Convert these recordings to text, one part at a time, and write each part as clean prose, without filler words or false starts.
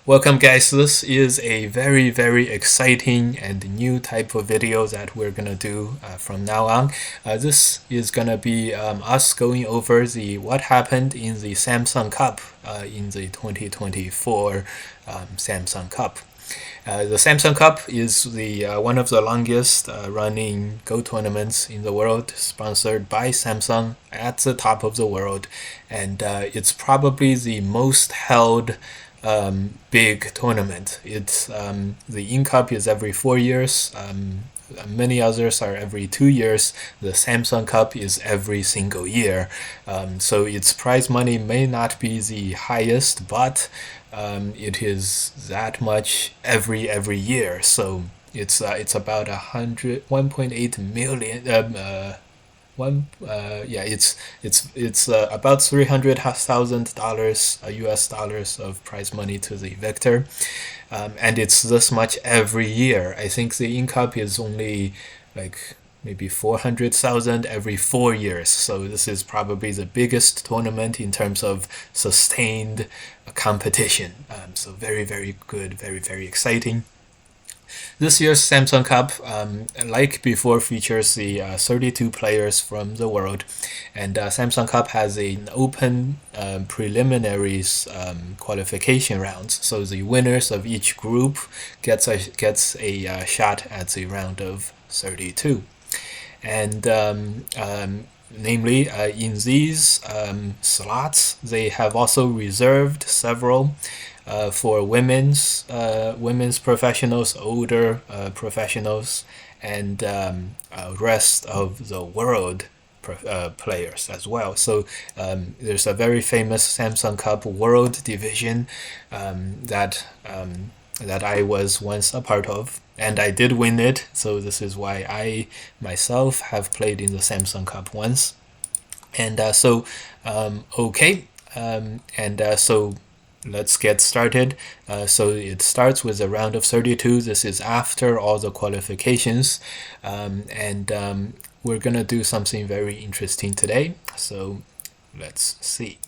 Welcome guys, this is a very exciting and new type of video that we're gonna do from now on. This is gonna be us going over what happened in the Samsung Cup in the 2024 Samsung Cup. The Samsung Cup is the one of the longest running Go tournaments in the world, sponsored by Samsung at the top of the world, and it's probably the most held big tournament. It's the In Cup is every 4 years. Many others are every 2 years. The Samsung Cup is every single year. So its prize money may not be the highest, but it is that much every year. So it's about 1.8 million. It's about $300,000 US dollars of prize money to the victor, and it's this much every year. I think the In Cup is only like maybe 400,000 every 4 years. So this is probably the biggest tournament in terms of sustained competition. So very good, very exciting. This year's Samsung Cup, like before, features the 32 players from the world, and Samsung Cup has an open preliminaries qualification rounds. So the winners of each group gets a shot at the round of 32, and namely in these slots, they have also reserved several for women's professionals, older professionals, and rest of the world players as well. So there's a very famous Samsung Cup World Division that I was once a part of, and I did win it. So this is why I myself have played in the Samsung Cup once. And so let's get started. So it starts with a round of 32. This is after all the qualifications, and we're gonna do something very interesting today. So let's see.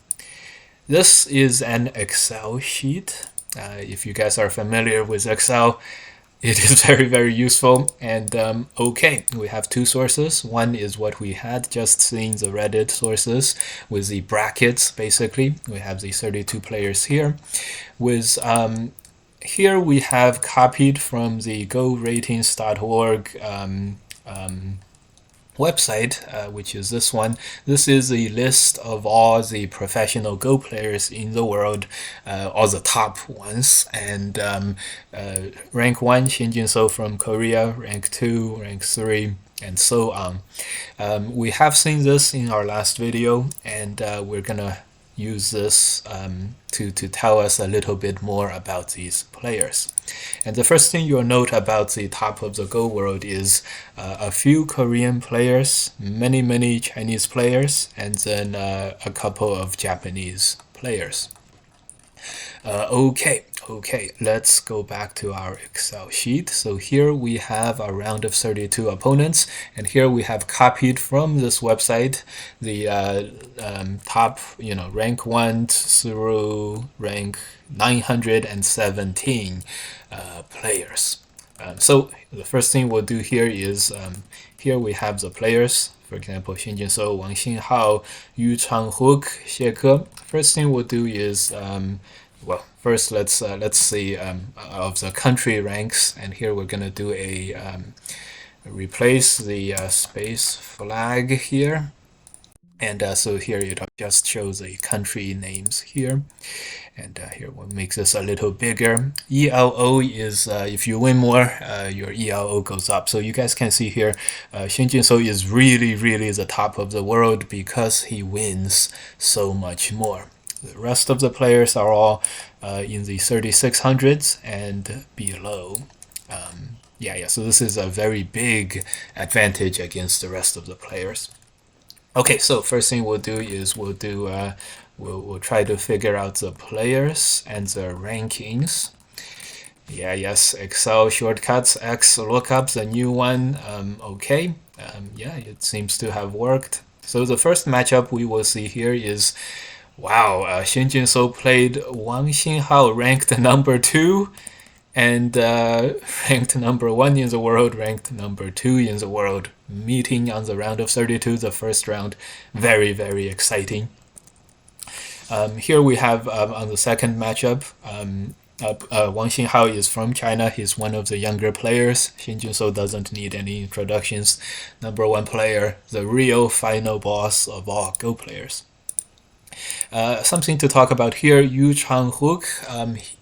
This is an Excel sheet. If you guys are familiar with Excel, it is very useful. And we have two sources. One is what we had just seen, the Reddit sources with the brackets. Basically, we have the 32 players here. With here we have copied from the GoRatings.org website, which is this one. This is the list of all the professional Go players in the world, all the top ones. And rank 1, Shin Jin-so from Korea, rank 2, rank 3, and so on. We have seen this in our last video, and we're gonna use this to tell us a little bit more about these players. And the first thing you'll note about the top of the Go world is a few Korean players, many Chinese players, and then a couple of Japanese players. Okay, let's go back to our Excel sheet. So here we have a round of 32 opponents, and here we have copied from this website the top, rank 1 through rank 917 players. So the first thing we'll do here is here we have the players. For example, Shin Jin-so, Wang Xinhao, Yu Chang-hook, Xie Ke. First thing we'll do is first let's see of the country ranks, and here we're gonna do a replace the space flag here, and so here it just shows the country names here, and here we'll make this a little bigger. ELO is if you win more, your ELO goes up. So you guys can see here, Shin Jin-so is really the top of the world because he wins so much more. The rest of the players are all in the 3600s and below. So this is a very big advantage against the rest of the players. Okay, so first thing we'll do is we'll try to figure out the players and the rankings. Yes, Excel shortcuts, X lookups, a new one. It seems to have worked. So the first matchup we will see here is Wow, Shin Jin-so played Wang Xinghao, ranked number two, and ranked number one in the world, ranked number two in the world, meeting on the round of 32, the first round. Very, very exciting. Here we have on the second matchup, Wang Xinghao is from China. He's one of the younger players. Xin Junso doesn't need any introductions. Number one player, the real final boss of all Go players. Something to talk about here, Yu Changhook.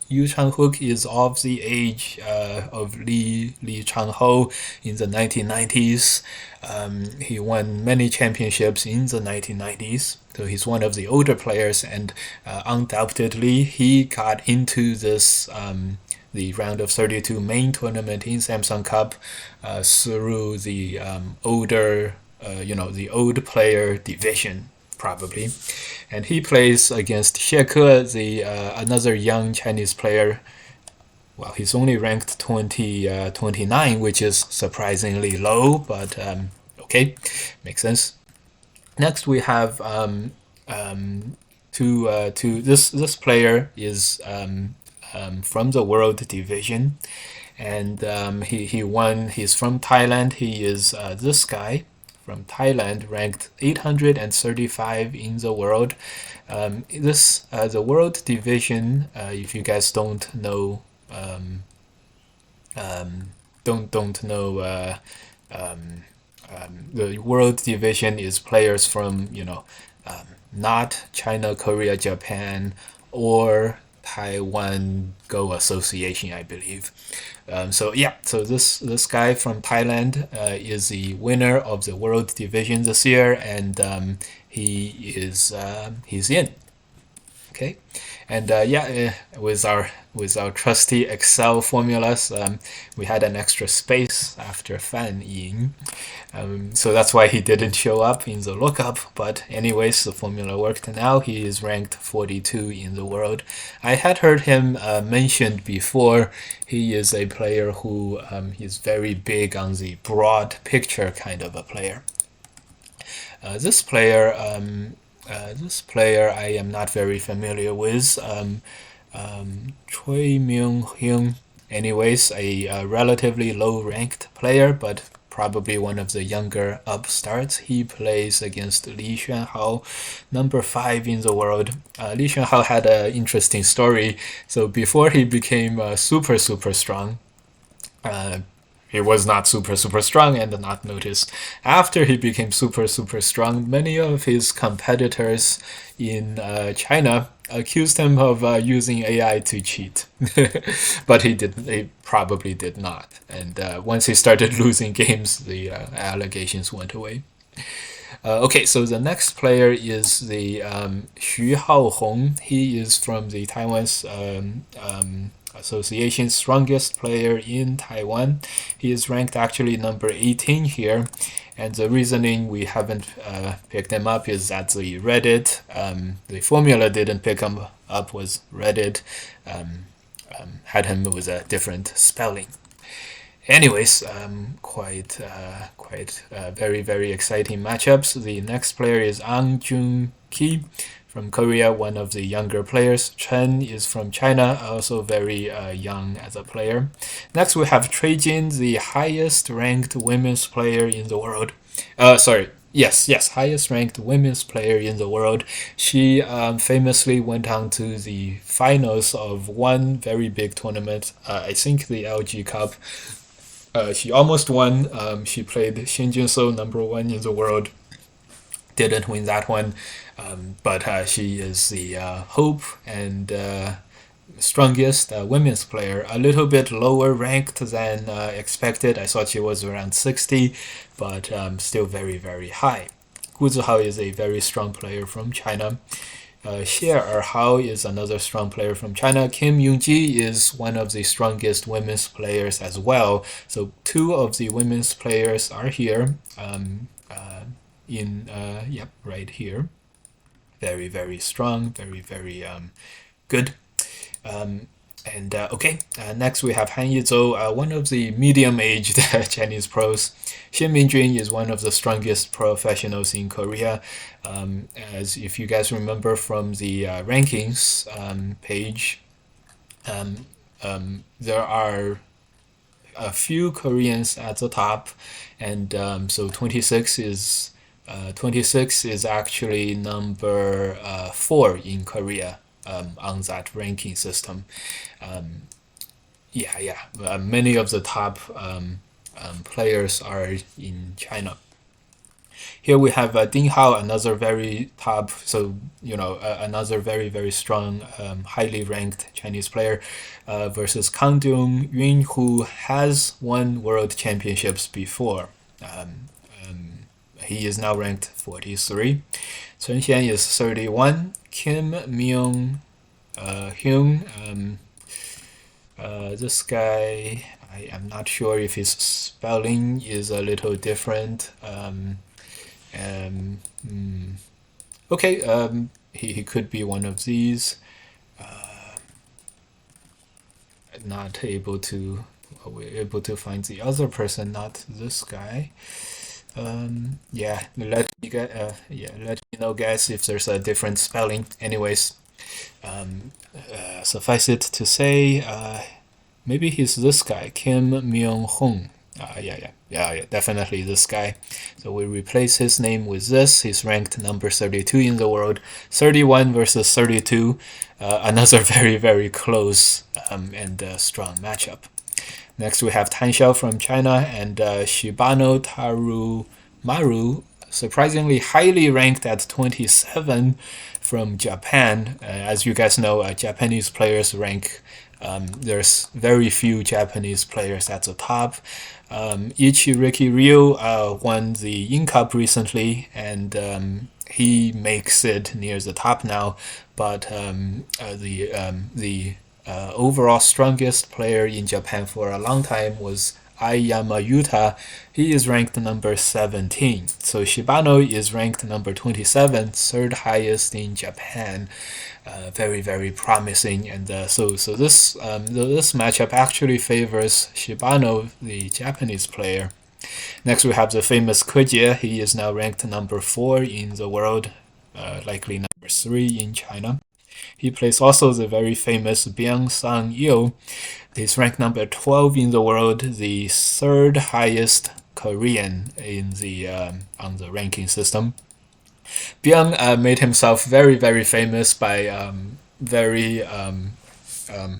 Yu Changhook is of the age of Li Changho in the 1990s. He won many championships in the 1990s, so he's one of the older players, and undoubtedly he got into this the round of 32 main tournament in Samsung Cup through the older, the old player division, probably. And he plays against Xie Ke, the another young Chinese player. Well, he's only ranked 29, which is surprisingly low, but okay, makes sense. Next, we have this player is from the World Division, and he won. He's from Thailand. He is this guy from Thailand, ranked 835 in the world. The World Division. If you guys don't know, don't know. The World Division is players from not China, Korea, Japan, or Taiwan Go Association, I believe. So this guy from Thailand is the winner of the World Division this year, and he's in. Okay, and with our trusty Excel formulas, we had an extra space after Fan Ying, so that's why he didn't show up in the lookup. But anyways, the formula worked. Now he is ranked 42 in the world. I had heard him mentioned before. He is a player who is very big on the broad picture kind of a player. This player I am not very familiar with. Choi Myung-hyun, anyways, a relatively low-ranked player, but probably one of the younger upstarts. He plays against Li Xuanhao, number 5 in the world. Li Xuanhao had an interesting story. So before he became super strong, he was not super strong and not noticed. After he became super strong, many of his competitors in China accused him of using AI to cheat, but he didn't. He probably did not. And once he started losing games, the allegations went away. Okay, so the next player is the Xu Haohong. He is from the Taiwan's Association's strongest player in Taiwan. He is ranked actually number 18 here, and the reasoning we haven't picked him up is that the Reddit, the formula didn't pick him up, was Reddit had him with a different spelling. Anyways, quite very exciting matchups. The next player is Ang Jun-ki from Korea, one of the younger players. Chen is from China, also very young as a player. Next, we have Cui Jin, the highest ranked women's player in the world. Highest ranked women's player in the world. She famously went on to the finals of one very big tournament, I think the LG Cup. She almost won. She played Xin Junso, number 1 in the world. Didn't win that one, but she is the hope and strongest women's player. A little bit lower ranked than expected. I thought she was around 60, but still very high. Gu Zihao is a very strong player from China. Xie Erhao is another strong player from China. Kim Yoonji is one of the strongest women's players as well. So 2 of the women's players are here. Right here. Very strong, very good. And next we have Han Yizhou, one of the medium-aged Chinese pros. Shin Minjun is one of the strongest professionals in Korea. As if you guys remember from the rankings page, there are a few Koreans at the top, and so 26 is actually number 4 in Korea on that ranking system. Many of the top players are in China. Here we have Ding Hao, another very top, another very, very strong, highly ranked Chinese player, versus Kang Dong Yun, who has won world championships before. He is now ranked 43. Chen Xian is 31. Kim Myung Hyung, this guy, I am not sure if his spelling is a little different. He could be one of these. Not able to, we're able to find the other person, not this guy. Let me know, guys, if there's a different spelling. Anyways, suffice it to say, maybe he's this guy, Kim Myung Hong. Definitely this guy. So we replace his name with this. He's ranked number 32 in the world. 31 versus 32. Another very, very close and strong matchup. Next we have Tan Xiao from China and Shibano Maru, surprisingly highly ranked at 27 from Japan. As you guys know, Japanese players rank, there's very few Japanese players at the top. Ichiriki Ryu won the Yin Cup recently, and he makes it near the top now. But the overall strongest player in Japan for a long time was Ai Yamayuta. He is ranked number 17. So Shibano is ranked number 27, third highest in Japan. Very, very promising. And so this matchup actually favors Shibano, the Japanese player. Next we have the famous Ke Jie. He is now ranked number 4 in the world, likely number 3 in China. He plays also the very famous Biang Sang Yu. He's ranked number 12 in the world, the third highest Korean in the on the ranking system. Biang made himself very, very famous by very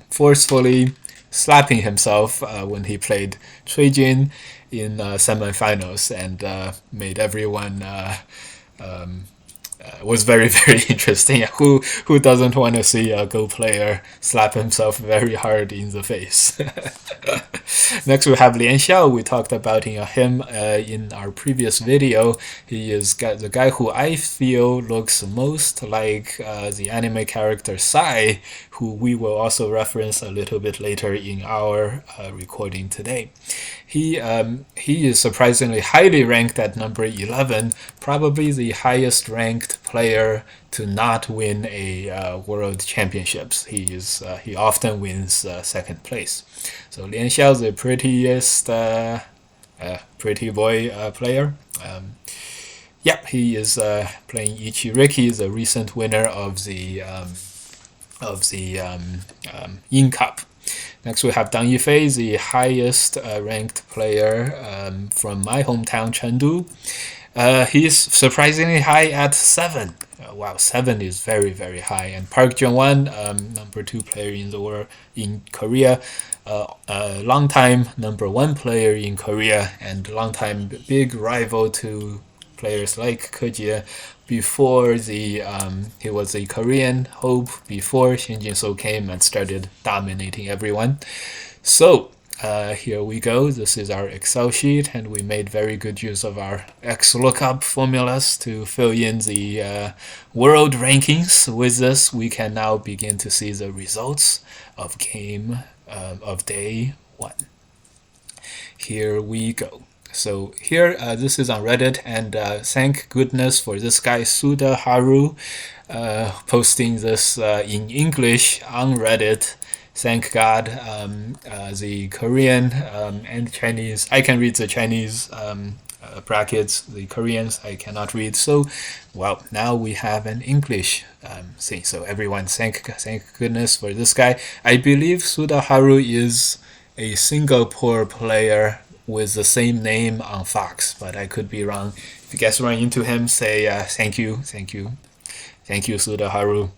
forcefully slapping himself when he played Cui Jin in semifinals, and made everyone was very, very interesting. Who doesn't want to see a Go player slap himself very hard in the face? Next we have Lian Xiao. We talked about him in our previous video. He is the guy who I feel looks most like the anime character Sai, who we will also reference a little bit later in our recording today. He is surprisingly highly ranked at number 11, probably the highest ranked player to not win a world championships. He often wins second place. So Lian Xiao is the prettiest pretty boy player. He is playing Ichiriki, the recent winner of the Yin Cup. Next we have Dang Yifei, the highest ranked player from my hometown, Chengdu. He's surprisingly high at 7. Wow, 7 is very, very high. And Park Jung-won, number 2 player in the world in Korea, long time number 1 player in Korea, and long time big rival to players like Ke Jie. Before he was a Korean hope before Shin Jin-so came and started dominating everyone. So here we go. This is our Excel sheet, and we made very good use of our XLOOKUP formulas to fill in the world rankings. With this, we can now begin to see the results of day 1. Here we go. So here, this is on Reddit, and thank goodness for this guy Suda Haru posting this in English on Reddit. thank God, the Korean and Chinese. I can read the Chinese brackets. The Koreans I cannot read. So, well, now we have an English thing. So everyone, thank goodness for this guy. I believe Sudaharu is a Singapore player with the same name on Fox, but I could be wrong. If you guys run into him, say thank you, Sudaharu.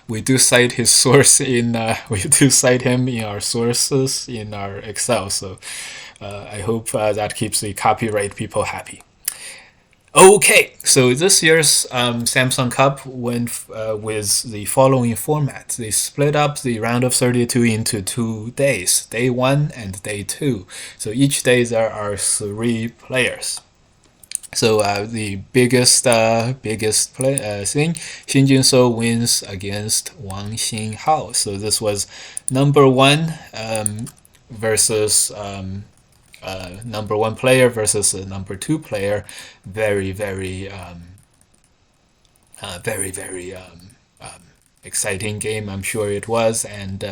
We do cite his source in we do cite him in our sources in our Excel. So I hope that keeps the copyright people happy. Okay, so this year's Samsung Cup went with the following format. They split up the round of 32 into 2 days, day 1 and day 2. So each day there are 3 players. So the biggest thing, Xin Jinsou wins against Wang Xinghao. So this was number 1 versus number 1 player versus a number 2 player. Very exciting game, I'm sure it was. And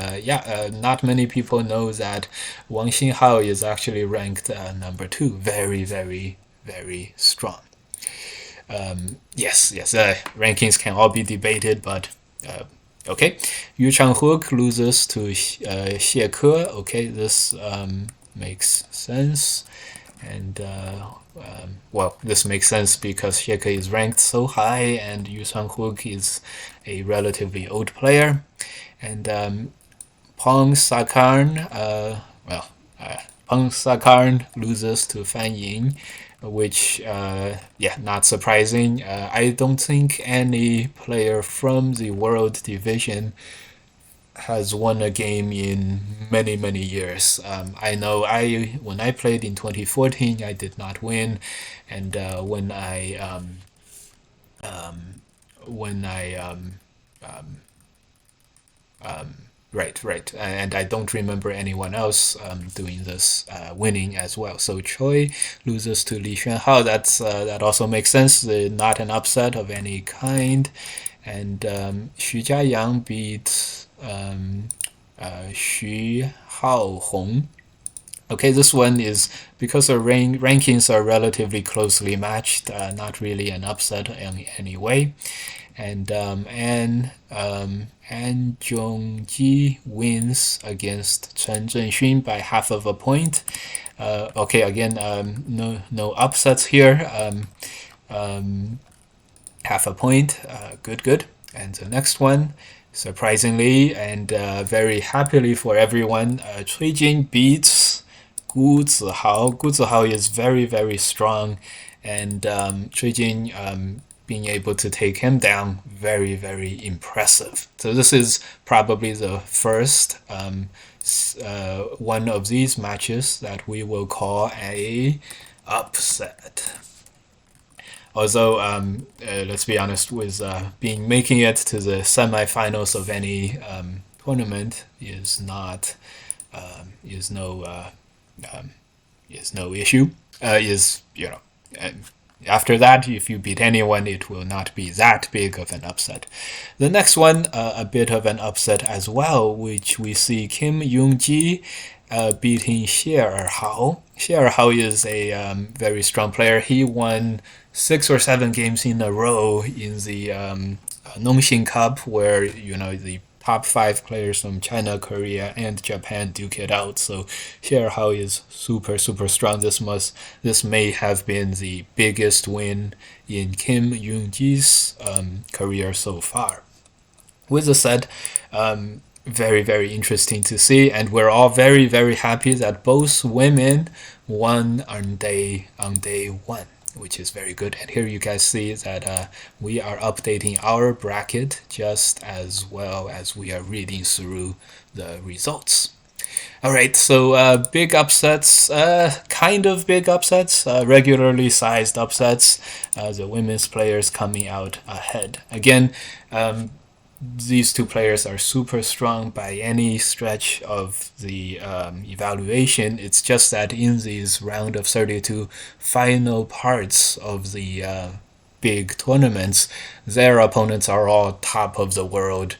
not many people know that Wang Xinghao is actually ranked number 2. Very strong. Yes, rankings can all be debated, but okay. Yu Changhook loses to Xie Ke. Okay, this makes sense. And well, this makes sense because Xie Ke is ranked so high and Yu Changhook is a relatively old player. And Peng Sakarn, Peng Sakarn loses to Fan Ying, which, not surprising. I don't think any player from the World Division has won a game in many years. I know when I played in 2014, I did not win, and when I Right. And I don't remember anyone else doing this winning as well. So Choi loses to Li Xuanhao. That also makes sense. Not an upset of any kind. And Xu Jiayang beat Xu Haohong. Okay, this one is because the rankings are relatively closely matched. Not really an upset in any way. And An Zhongji wins against Chen Zhenxun by half of a point. Okay, again, no upsets here. Half a point. Good. And the next one, surprisingly and very happily for everyone, Cui Jin beats Gu Zihao. Gu Zihao is very strong, and Cui Jin being able to take him down, very impressive. So this is probably the first one of these matches that we will call a upset. Although, let's be honest, with making it to the semifinals of any tournament is no issue. After that, if you beat anyone, it will not be that big of an upset. The next one, a bit of an upset as well, which we see Kim Young-ji beating Xie Erhao. Xie Erhao is a very strong player. He won 6 or 7 games in a row in the Nongxin Cup, where the top 5 players from China, Korea, and Japan duke it out. So Xie Erhao is super strong. This may have been the biggest win in Kim Young-ji's career so far. With that said, very interesting to see, and we're all very happy that both women won on day 1, which is very good. And here you guys see that we are updating our bracket just as well as we are reading through the results. All right, so big upsets, kind of big upsets, regularly sized upsets. The women's players coming out ahead. Again, these 2 players are super strong by any stretch of the evaluation. It's just that in these round of 32 final parts of the big tournaments, their opponents are all top of the world.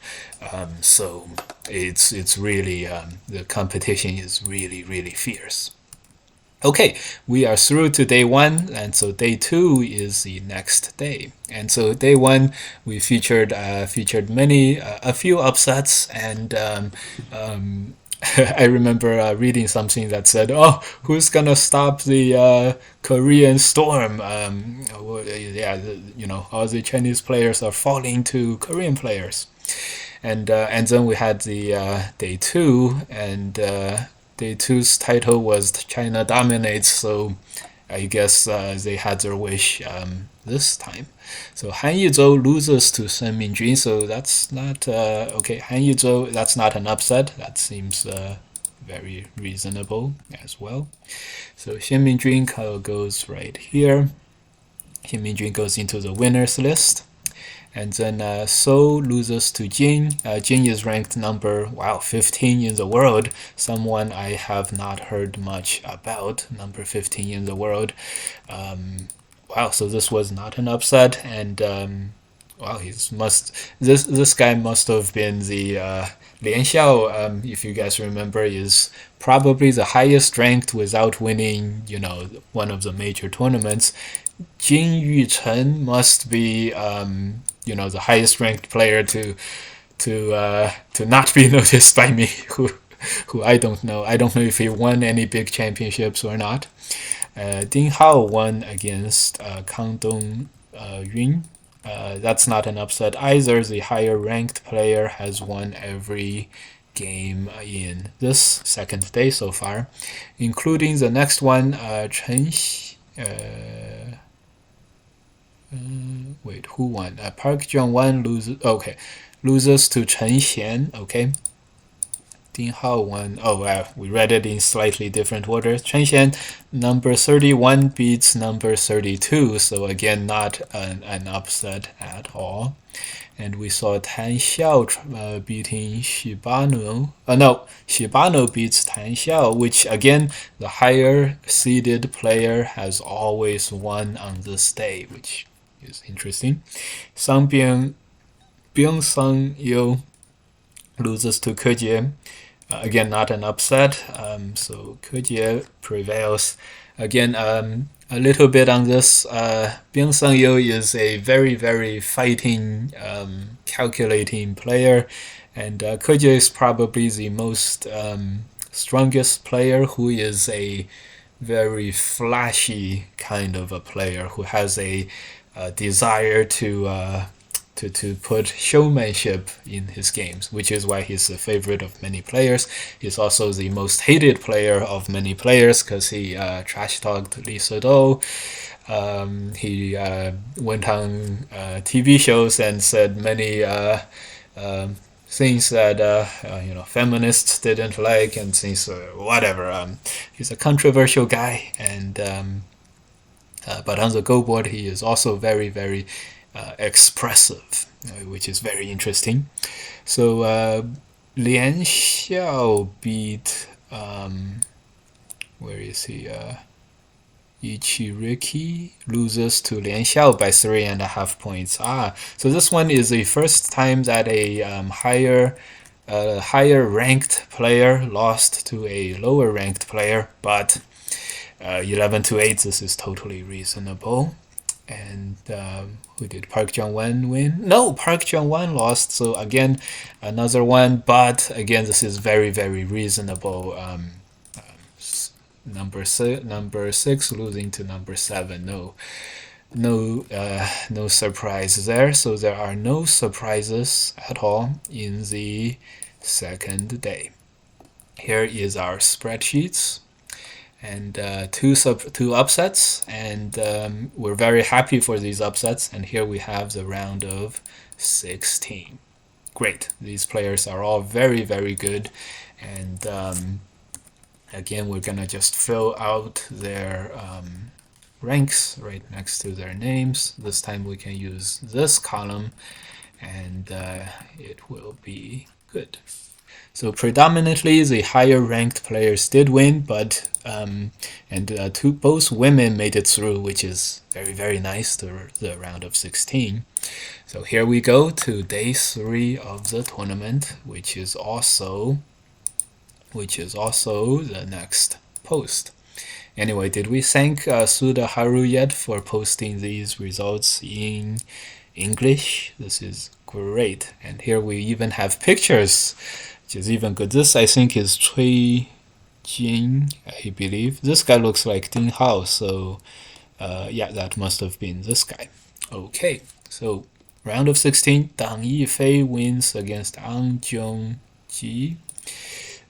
So it's really the competition is really fierce. Okay, we are through to day one, and so day two is the next day. And so day one, we featured many a few upsets, and I remember reading something that said, "Oh, who's gonna stop the Korean storm?" Yeah, all the Chinese players are falling to Korean players, and then we had the day two, and day two's title was China Dominates, so I guess they had their wish this time. So Han Yizhou loses to Shen Mingjun, so that's not okay. Han Yizhou, that's not an upset. That seems very reasonable as well. So Shen Mingjun goes right here. Shen Mingjun goes into the winners list. And then So loses to Jing. Jing is ranked number 15 in the world. Someone I have not heard much about. Number 15 in the world. So this was not an upset, and this guy must have been the Lian Xiao. If you guys remember, is probably the highest ranked without winning, one of the major tournaments. Jin Yuchen must be the highest ranked player to not be noticed by me, who I don't know. I don't know if he won any big championships or not. Ding Hao won against Kang Dong Yun. That's not an upset either. The higher ranked player has won every game in this second day so far, including the next one, Chen. Wait, who won? Park Jong-wan loses to Chen Xian. Okay. Ding Hao won. We read it in slightly different order. Chen Xian, number 31, beats number 32. So again, not an upset at all. And we saw Tan Xiao beating Shibano. Shibano beats Tan Xiao, which again, the higher seeded player has always won on this day, which is interesting. Bing Sang Yu loses to Ke Jie. Again, not an upset. So Ke Jie prevails. Again, a little bit on this. Bing Sang Yu is a very fighting, calculating player, and Ke Jie is probably the most strongest player, who is a very flashy kind of a player, who has a desire to put showmanship in his games, which is why he's the favorite of many players. He's also the most hated player of many players because he trash talked Li Sedou. He went on TV shows and said many things that feminists didn't like, and things whatever. He's a controversial guy, and but on the Go board he is also very expressive, which is very interesting. So Lian Xiao beat where is he? Ichiriki loses to Lian Xiao by 3.5 points. So this one is the first time that a higher ranked player lost to a lower ranked player, but 11-8. This is totally reasonable. And who did Park Jong-wan win? No, Park Jong-wan lost. So again, another one, but again, this is very reasonable. Number 6 losing to number 7. No surprise there. So there are no surprises at all in the second day. Here is our spreadsheets. And two upsets, and we're very happy for these upsets. And here we have the round of 16. Great. These players are all very good, and again, we're gonna just fill out their ranks right next to their names. This time we can use this column, and it will be good. So predominantly the higher ranked players did win, but both women made it through, which is very, very nice, the round of 16. So here we go to day 3 of the tournament, which is also the next post. Anyway, did we thank Suda Haru yet for posting these results in English? This is great. And here we even have pictures, which is even good. This, I think, is Cui Jin, I believe. This guy looks like Ding Hao, so yeah, that must have been this guy. Okay, so round of 16, Dang Yifei wins against Ang Jongji.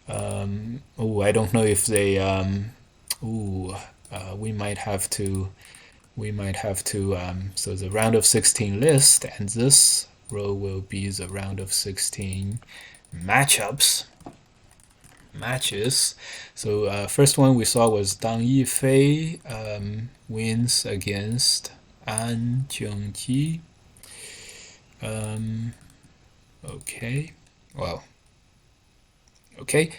I don't know if they we might have to so the round of 16 list, and this row will be the round of 16 matches. So first one we saw was Dang Yifei wins against An Jongji. Okay, well, okay,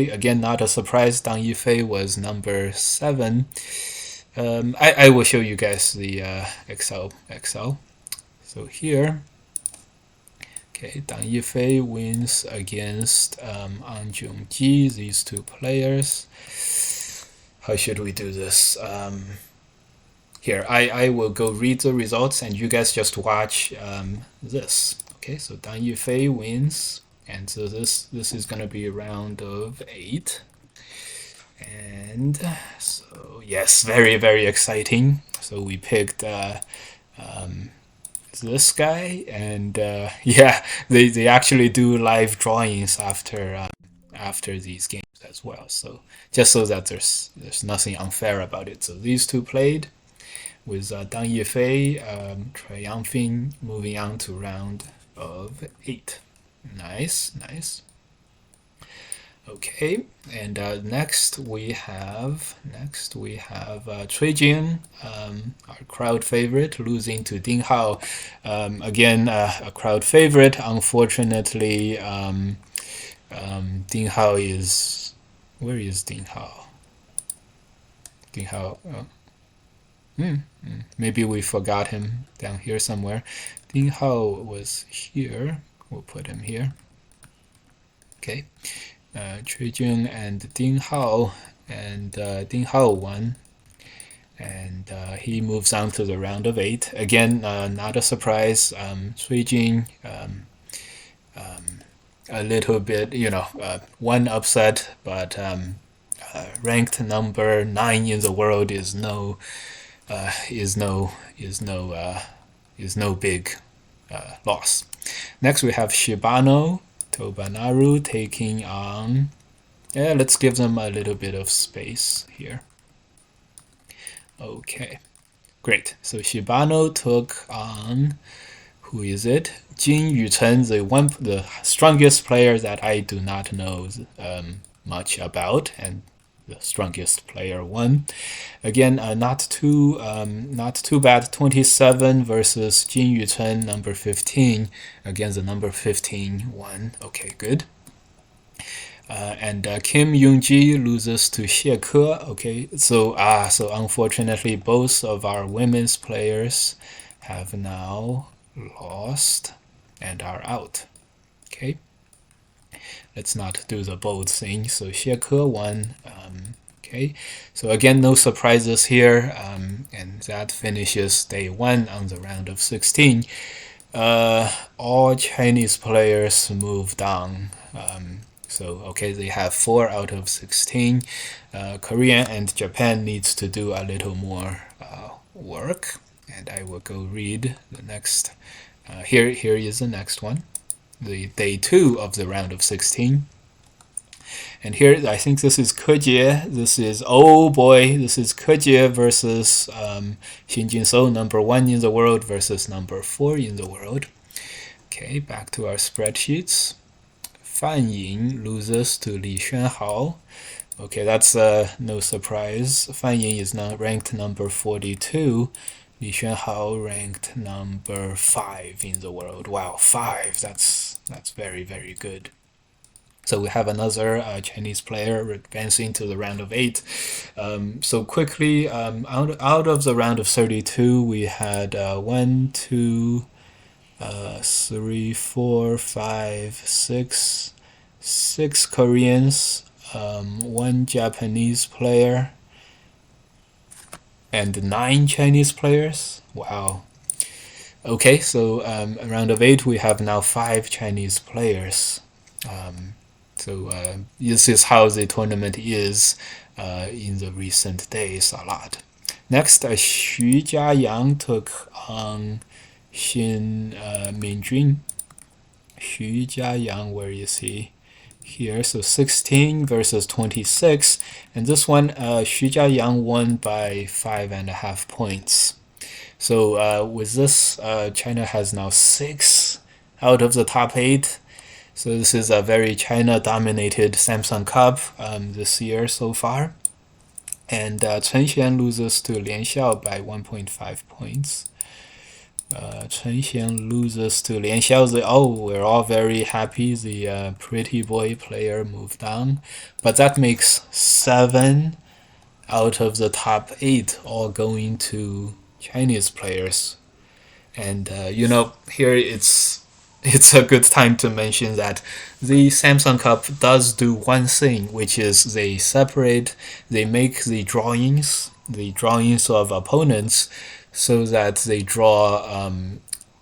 again, not a surprise. Dang Yifei was number 7. I will show you guys the Excel. So here, okay, Dang Yifei wins against An Jongji, these two players. How should we do this? Here, I will go read the results, and you guys just watch this. Okay, so Dang Yifei wins. And so this is going to be a round of 8. And so, yes, very, very exciting. So we picked this guy, and yeah, they actually do live drawings after these games as well. So just so that there's nothing unfair about it. So these two played with Dang Yifei triumphing, moving on to round of 8. Nice. Okay, and next we have Cui Jin, our crowd favorite, losing to Ding Hao. Again, a crowd favorite. Unfortunately, Ding Hao is... Where is Ding Hao? Ding Hao... maybe we forgot him down here somewhere. Ding Hao was here. We'll put him here. Okay. Cui Jin and Ding Hao, and Ding Hao won, and he moves on to the round of 8. Again, not a surprise. Cui Jin, a little bit, one upset, but ranked number 9 in the world is no big loss. Next, we have Shibano Tobanaru taking on... Yeah, let's give them a little bit of space here. Okay, great. So Shibano took on... Who is it? Jin Yuchen, the strongest player that I do not know much about, and the strongest player won. Again, not too bad. 27 versus Jin Yuchen, number 15. Again, the number 15 won. Okay, good. And Kim Yoonji loses to Xie Ke. Okay, so unfortunately, both of our women's players have now lost and are out. Okay. Let's not do the bold thing. So Xie Ke won. Okay, so again, no surprises here, and that finishes day 1 on the round of 16. All Chinese players moved on. So okay, they have 4 out of 16. Korea and Japan needs to do a little more work, and I will go read the next. Here is the next one, the day 2 of the round of 16. And here, I think this is Kejie. This is Kejie versus Xin Jinsou, number 1 in the world versus number 4 in the world. Okay, back to our spreadsheets. Fan Ying loses to Li Xuanhao. Okay, that's no surprise. Fan Ying is now ranked number 42. Li Xuanhao ranked number 5 in the world. Wow, 5. That's That's very, very good. So we have another Chinese player advancing to the round of 8. So quickly, out of the round of 32, we had 1, 2, 3, 4, 5, 6, 6 Koreans, 1 Japanese player, and 9 Chinese players. Wow. Okay, so round of 8, we have now 5 Chinese players. So this is how the tournament is in the recent days a lot. Next, Xu Jiayang took on Xin Minjun. Xu Jiayang, where is he? Here, so 16 versus 26. And this one, Xu Jiayang won by 5.5 points. So with this, China has now 6 out of the top 8. So this is a very China-dominated Samsung Cup this year so far. And Chen Xian loses to Lian Xiao by 1.5 points. Chen Xian loses to Lian Xiao. We're all very happy. The pretty boy player moved on. But that makes 7 out of the top 8 all going to Chinese players. And, here it's a good time to mention that the Samsung Cup does do one thing, which is they make the drawings of opponents so that they draw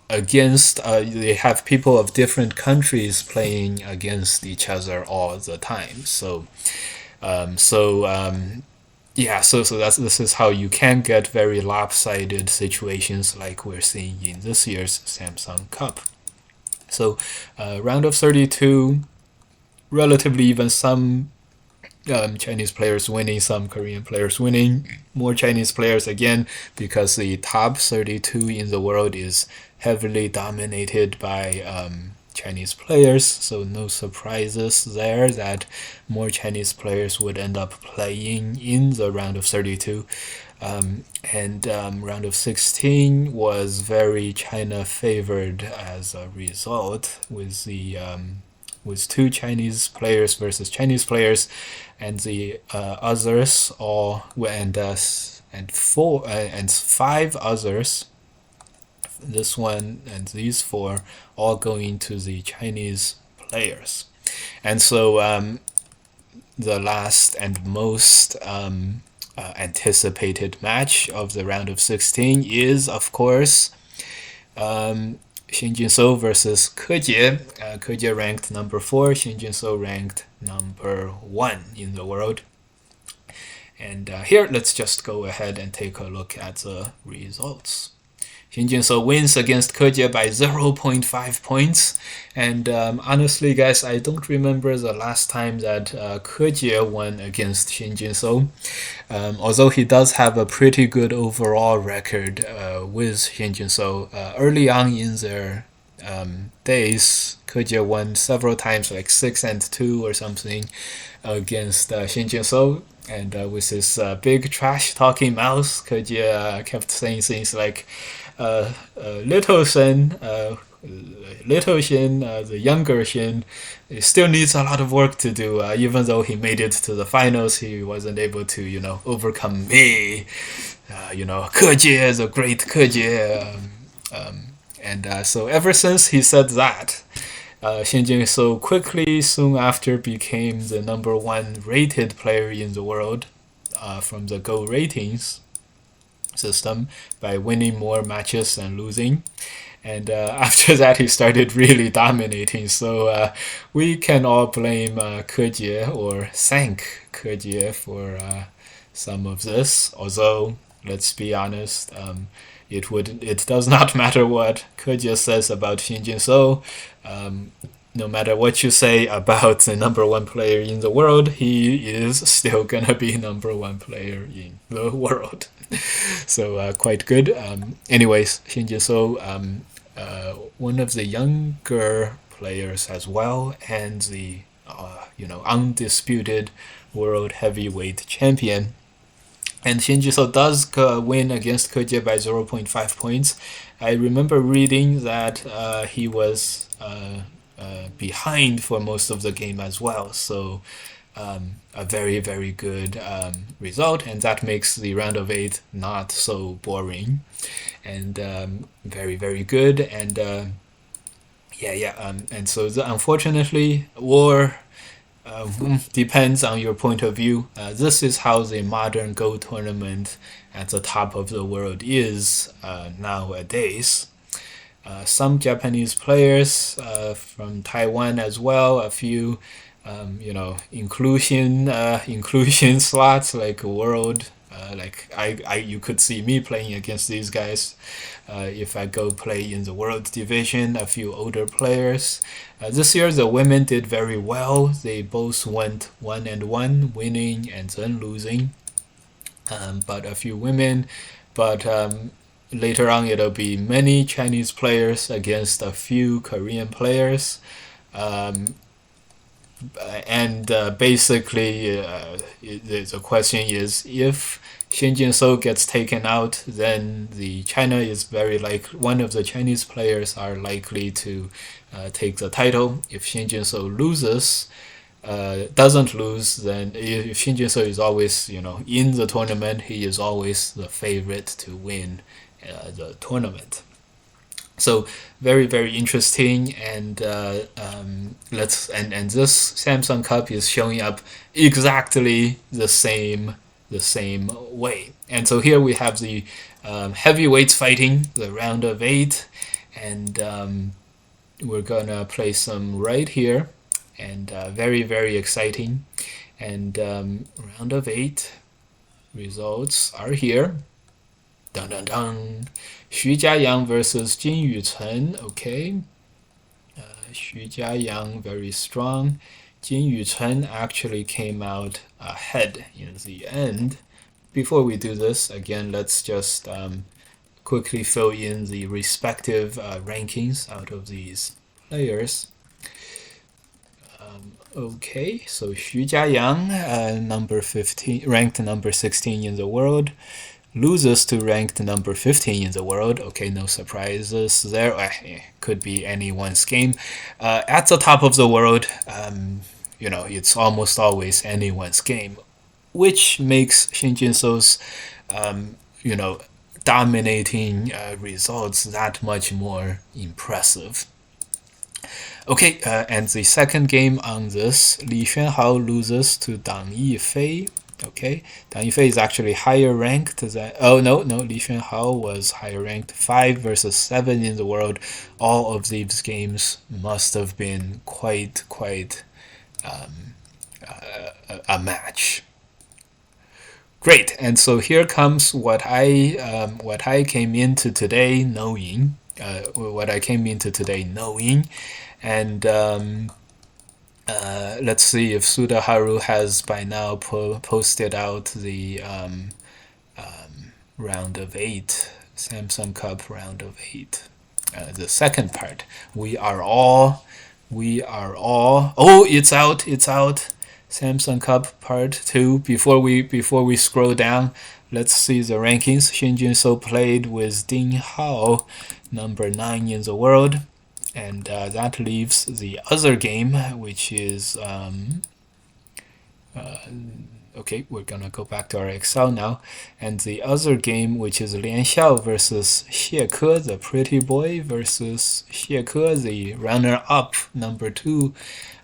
against, they have people of different countries playing against each other all the time. So this is how you can get very lopsided situations like we're seeing in this year's Samsung Cup. So round of 32, relatively even, some Chinese players winning, some Korean players winning, more Chinese players again, because the top 32 in the world is heavily dominated by Chinese players, so no surprises there that more Chinese players would end up playing in the round of 32. And round of 16 was very China favored as a result, with the with 2 Chinese players versus Chinese players, and the others all and 5 others. This one and these 4 all going to the Chinese players, and so the last and most anticipated match of the round of 16 is, of course, Xin Jinsou versus Ke Jie. Ke Jie ranked number 4, Xin Jinsou ranked number 1 in the world. And here, let's just go ahead and take a look at the results. Xin Jinsou wins against Ke Jie by 0.5 points. And honestly, guys, I don't remember the last time that Ke Jie won against Xin Jinsou. Although he does have a pretty good overall record with Xin Jinsou. Early on in their days, Ke Jie won several times, like 6-2 or something, against Xin Jinsou. And with his big trash-talking mouth, Ke Jie kept saying things like, little Shen, the younger Shen, still needs a lot of work to do. Even though he made it to the finals, he wasn't able to, overcome me. Ke Jie is a great Ke Jie. And so ever since he said that, Xin Jinsou quickly, soon after, became the number 1 rated player in the world from the Go ratings system by winning more matches than losing. And after that, he started really dominating. So we can all blame Ke Jie, or thank Ke Jie, for some of this. Although, let's be honest, it does not matter what Ke Jie says about Xin Jinsou. No matter what you say about the number 1 player in the world, he is still gonna be number 1 player in the world. So quite good. Anyways, Xin Jinsou, one of the younger players as well, and the undisputed world heavyweight champion. And Xin Jinsou does win against Ke Jie by 0.5 points. I remember reading that he was behind for most of the game as well. So a very, very good result, and that makes the round of 8 not so boring, and very, very good. And and so unfortunately, or depends on your point of view. This is how the modern Go tournament at the top of the world is nowadays. Some Japanese players from Taiwan as well, a few inclusion slots like world. You could see me playing against these guys if I go play in the world division. A few older players. This year the women did very well. They both went 1-1, winning and then losing. But a few women. But later on it'll be many Chinese players against a few Korean players. Basically, the question is, if Shin Jin-so gets taken out, then China is one of the Chinese players are likely to take the title. If Shin Jin-so doesn't lose, then if Shin Jin-so is always in the tournament, he is always the favorite to win the tournament. So very, very interesting, and this Samsung Cup is showing up exactly the same way. And so here we have the heavyweights fighting the round of 8, and we're gonna play some right here, and very, very exciting. And round of 8 results are here. Dun dun dun. Xu Jiayang versus Jin Yuchen. Okay. Xu Jiayang very strong. Jin Yuchen actually came out ahead in the end. Before we do this, again, let's just quickly fill in the respective rankings out of these players. Okay, so Xu Jiayang, number 15, ranked number 16 in the world, loses to ranked number 15 in the world. Okay, no surprises there. Could be anyone's game. At the top of the world, it's almost always anyone's game, which makes Shin Jin-so's, dominating results that much more impressive. Okay, and the second game on this, Li Xuanhao loses to Dang Yifei. Okay, Dang Yifei is actually higher ranked than. Oh no, Li Xuanhao was higher ranked. 5 versus 7 in the world. All of these games must have been quite a match. Great, and so here comes what I came into today knowing. And let's see if Sudaharu has by now posted out the round of 8, Samsung Cup round of 8. The second part. We are all. Oh, it's out. Samsung Cup Part 2. Before we scroll down, let's see the rankings. Shin Jin-so played with Ding Hao, number 9 in the world, and that leaves the other game, which is okay, we're gonna go back to our Excel now, and the other game, which is Lian Xiao versus Xie Ke, the pretty boy, versus Xie Ke, the runner-up, number 2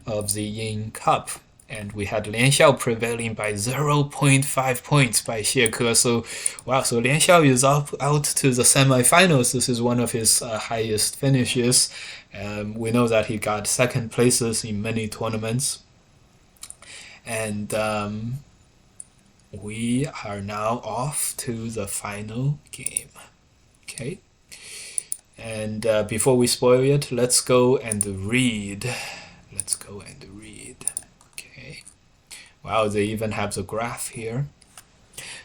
of the Yin Cup. And we had Lian Xiao prevailing by 0.5 points by Xie Ke. So Lian Xiao is out to the semifinals. This is one of his highest finishes. We know that he got second places in many tournaments. And we are now off to the final game. Okay. And before we spoil it, let's go and read. Wow, they even have the graph here.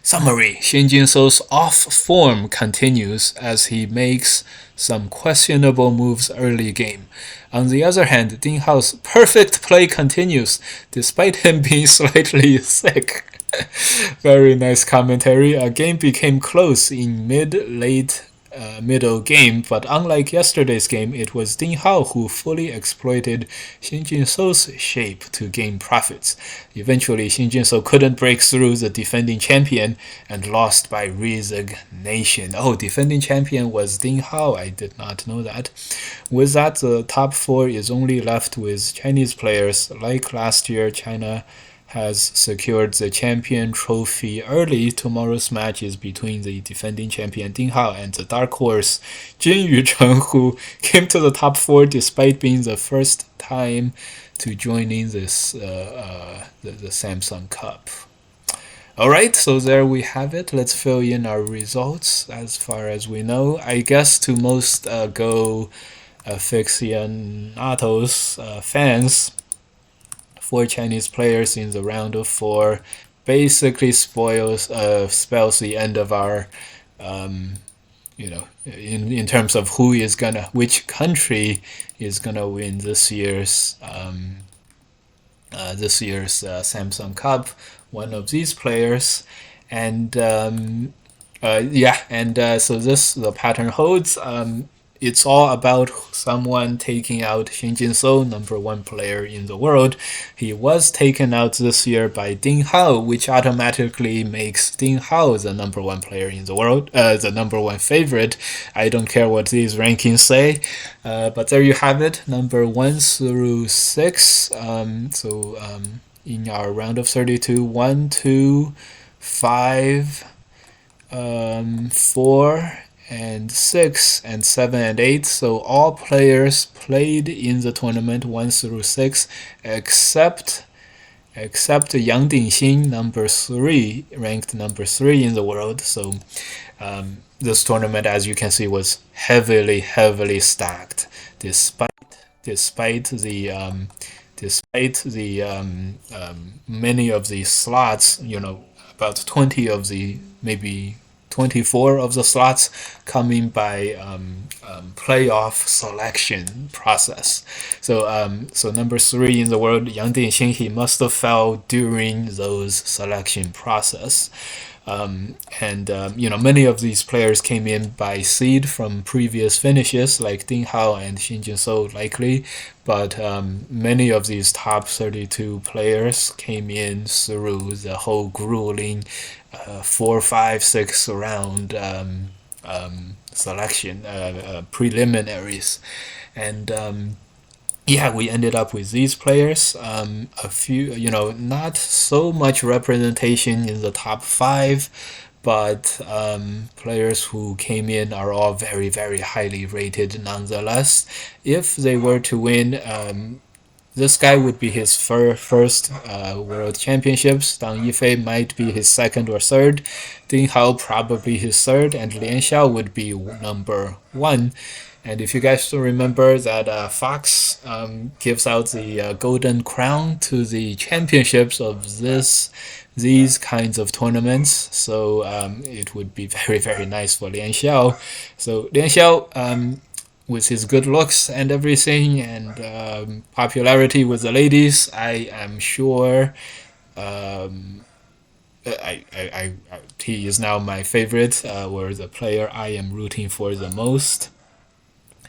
Summary: Shin Jin-so's off form continues as he makes some questionable moves early game. On the other hand, Ding Hao's perfect play continues despite him being slightly sick. Very nice commentary. A game became close in mid-late middle game, but unlike yesterday's game, it was Ding Hao who fully exploited Xin Jinsou's shape to gain profits. Eventually, Xin Jinsou couldn't break through the defending champion and lost by resignation. Oh, defending champion was Ding Hao. I did not know that. With that, the top four is only left with Chinese players. Like last year, China has secured the champion trophy early. Tomorrow's match is between the defending champion Ding Hao and the dark horse Jin Yucheng, who came to the top four despite being the first time to join in this the Samsung Cup. Alright, so there we have it. Let's fill in our results as far as we know. I guess to most Go aficionados, fans, four Chinese players in the round of four basically spells the end of our in terms of which country is gonna win this year's Samsung Cup. One of these players, and so the pattern holds. It's all about someone taking out Xin Jinsou, number one player in the world. He was taken out this year by Ding Hao, which automatically makes Ding Hao the number one player in the world, the number one favorite. I don't care what these rankings say, but there you have it, number 1 through 6. In our round of 32, 1, 2, 5, 4, and 6, and 7, and 8. So all players played in the tournament 1 through 6, except Yang Dingxin, number 3, ranked number 3 in the world. So this tournament, as you can see, was heavily stacked, despite the many of the slots, about 20 of the maybe 24 of the slots coming by playoff selection process. So number 3 in the world, Yang Dingxin, he must have fell during those selection process. Many of these players came in by seed from previous finishes, like Ding Hao and Xin Jinsou likely, but many of these top 32 players came in through the whole grueling 4, 5, 6 round selection preliminaries, and we ended up with these players. A few, not so much representation in the top 5, but players who came in are all very, very highly rated nonetheless. If they were to win, this guy would be his first World Championships. Dang Yifei might be his second or third. Ding Hao probably his third, and Lian Xiao would be number 1. And if you guys still remember that Fox gives out the golden crown to the championships of these kinds of tournaments, so it would be very, very nice for Lian Xiao. So Lian Xiao, with his good looks and everything, and popularity with the ladies, I am sure he is now my favorite, or the player I am rooting for the most.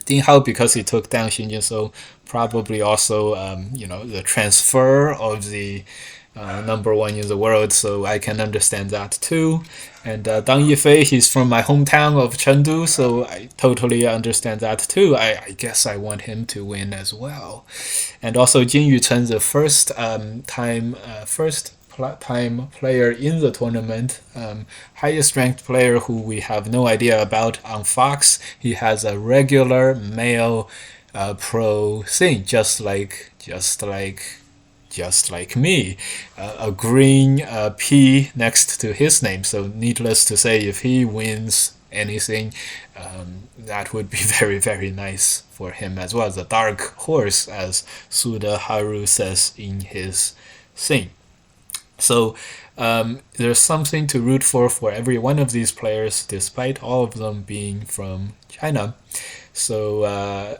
Ding Hao, because he took down Xin Jinsou, probably also the transfer of the number 1 in the world, so I can understand that too. And Dang Yifei, he's from my hometown of Chengdu, so I totally understand that too. I guess I want him to win as well. And also Jin Yucheng, the first time player in the tournament, highest ranked player who we have no idea about on Fox. He has a regular male pro thing, just like me, a green P next to his name. So needless to say, if he wins anything, that would be very, very nice for him as well. The dark horse, as Suda Haru says in his thing. So there's something to root for every one of these players, despite all of them being from China. So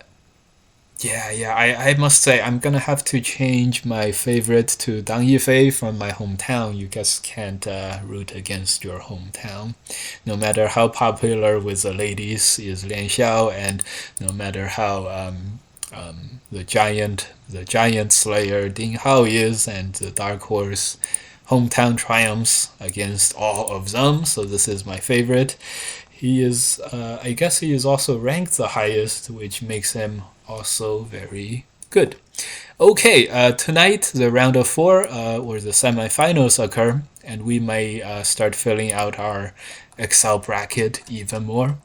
Yeah. I must say, I'm gonna have to change my favorite to Dang Yifei from my hometown. You guys can't root against your hometown. No matter how popular with the ladies is Lian Xiao, and no matter how the giant slayer Ding Hao is, and the dark horse hometown triumphs against all of them. So this is my favorite. He is, I guess, he is also ranked the highest, which makes him also very good. Okay, tonight the round of four, or the semifinals occur, and we may start filling out our Excel bracket even more.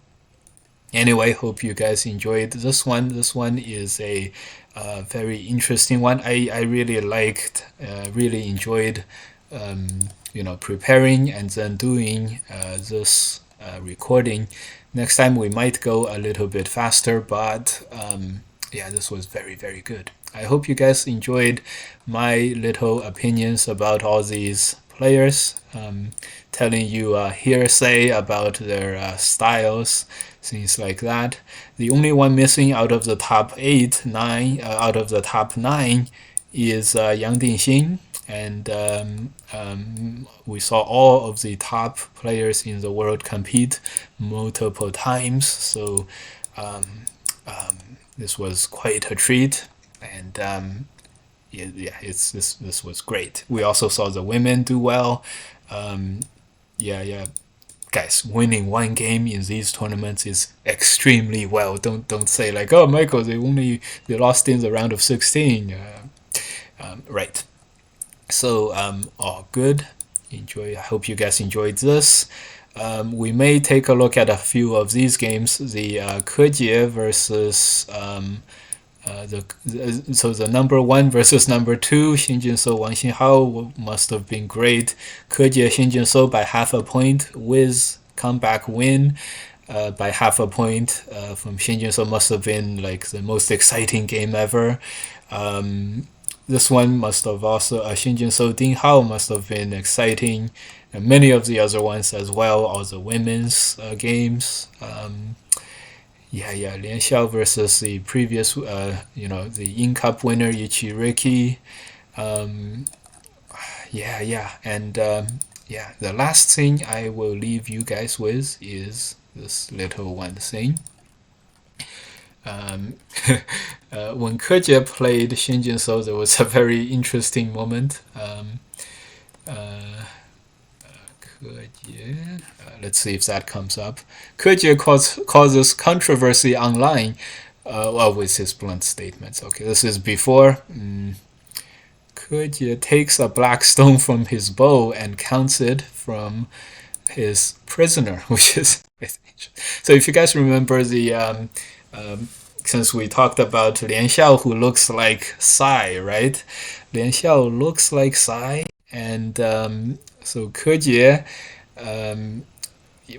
Anyway, hope you guys enjoyed this one. This one is a very interesting one. I really liked, really enjoyed, preparing and then doing this recording. Next time we might go a little bit faster, but yeah, this was very, very good. I hope you guys enjoyed my little opinions about all these players, telling you hearsay about their styles, things like that. The only one missing out of the top 8, 9, out of the top 9 is Yang Dingxin. And we saw all of the top players in the world compete multiple times. So this was quite a treat. And this was great. We also saw the women do well. Yeah, guys, winning one game in these tournaments is extremely well. Don't say like, oh, Michael, they lost in the round of 16. Right. So all good. Enjoy. I hope you guys enjoyed this. We may take a look at a few of these games. The Kejie versus the number 1 versus number 2, Xinjinsou Wang Xinhao, must have been great. Kejie Xinjinsou by half a point with comeback win by half a point from Xinjinsou must have been like the most exciting game ever. This one must have also, Xinjinsou Ding Hao must have been exciting, and many of the other ones as well, all the women's games. Lian Xiao versus the previous, the Yin Cup winner Yiqi Ricky. And the last thing I will leave you guys with is this little one thing. When Kejie played Xinjinsou, there was a very interesting moment. Let's see if that comes up. Kejie causes controversy online with his blunt statements. Okay, this is before. Kejie takes a black stone from his bow and counts it from his prisoner, which is so. If you guys remember the since we talked about Lian Xiao, who looks like Sai, right? Lian Xiao looks like Sai, and so Kejie.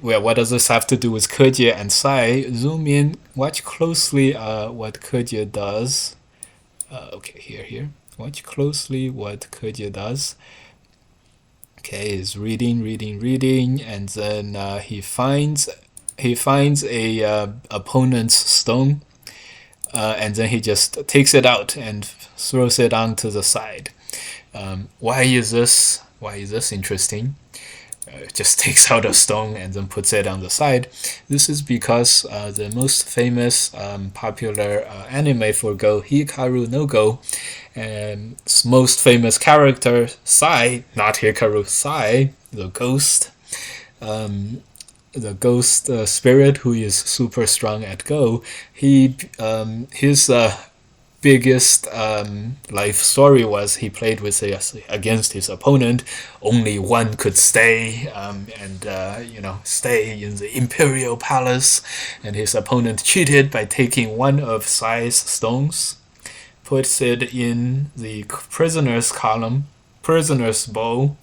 What does this have to do with Kejie and Sai? Zoom in, watch closely what Kejie does. Okay, here. Watch closely what Kejie does. Okay, he's reading, and then he finds a opponent's stone, and then he just takes it out and throws it onto the side. Why is this interesting? Just takes out a stone and then puts it on the side. This is because the most famous popular anime for Go, Hikaru no Go, and most famous character, Sai, not Hikaru, Sai, the ghost, spirit who is super strong at Go. His biggest life story was he played against his opponent. Only one could stay, stay in the imperial palace, and his opponent cheated by taking one of Sai's stones, puts it in the prisoner's bowl,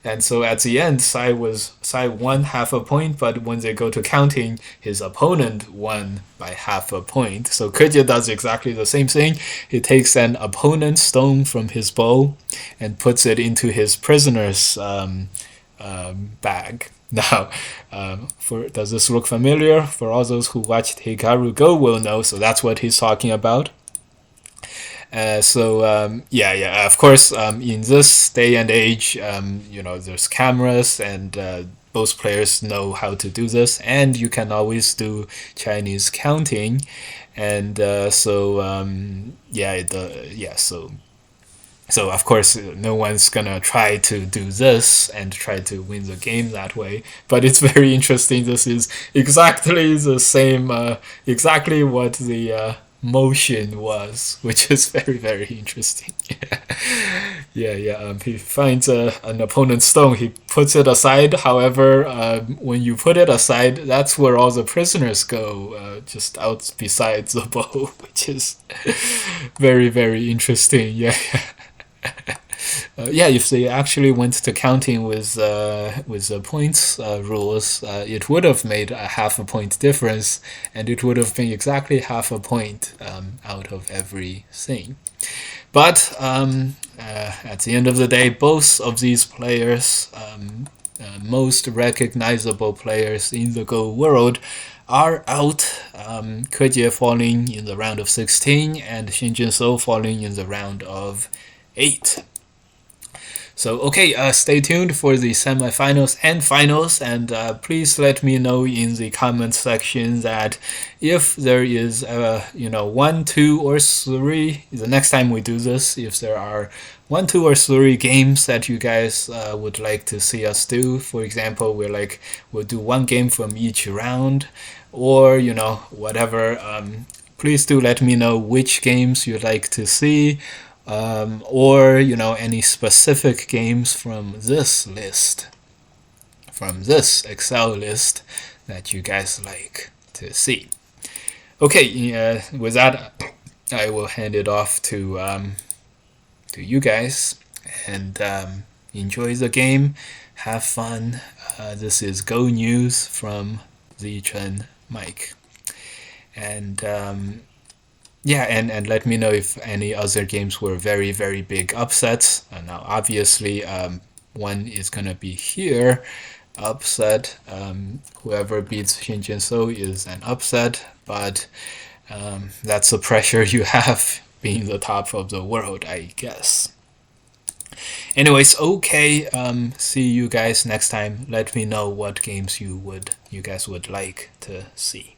and so at the end, Sai won half a point, but when they go to counting, his opponent won by half a point. So Kejie does exactly the same thing. He takes an opponent's stone from his bowl and puts it into his prisoner's bag. Now, does this look familiar? For all those who watched Hikaru Go will know, so that's what he's talking about. Yeah, of course, in this day and age, there's cameras and both players know how to do this, and you can always do Chinese counting, and so of course no one's gonna try to do this and try to win the game that way. But it's very interesting. This is exactly the same, exactly what the motion was, which is very very interesting. He finds an opponent's stone. He puts it aside. However, when you put it aside, that's where all the prisoners go, just out beside the bow, which is very very interesting. If they actually went to counting with the points rules, it would have made a half a point difference, and it would have been exactly half a point out of everything. But at the end of the day, both of these players, most recognizable players in the Go world, are out. Ke Jie falling in the round of 16, and Xin Jinsou falling in the round of 8. So, okay, stay tuned for the semifinals and finals, and please let me know in the comment section that if there is, 1, 2, or 3, the next time we do this, if there are 1, 2, or 3 games that you guys would like to see us do. For example, we'll do 1 game from each round, or, whatever. Please do let me know which games you'd like to see. Or any specific games from this list, from this Excel list, that you guys like to see. Okay, with that, I will hand it off to you guys, and enjoy the game, have fun. This is Go News from Zichen Mike, and and let me know if any other games were very, very big upsets. Now, obviously, one is going to be here, upset. Whoever beats Xin Jinsou is an upset, but that's the pressure you have being the top of the world, I guess. Anyways, okay, see you guys next time. Let me know what games you guys would like to see.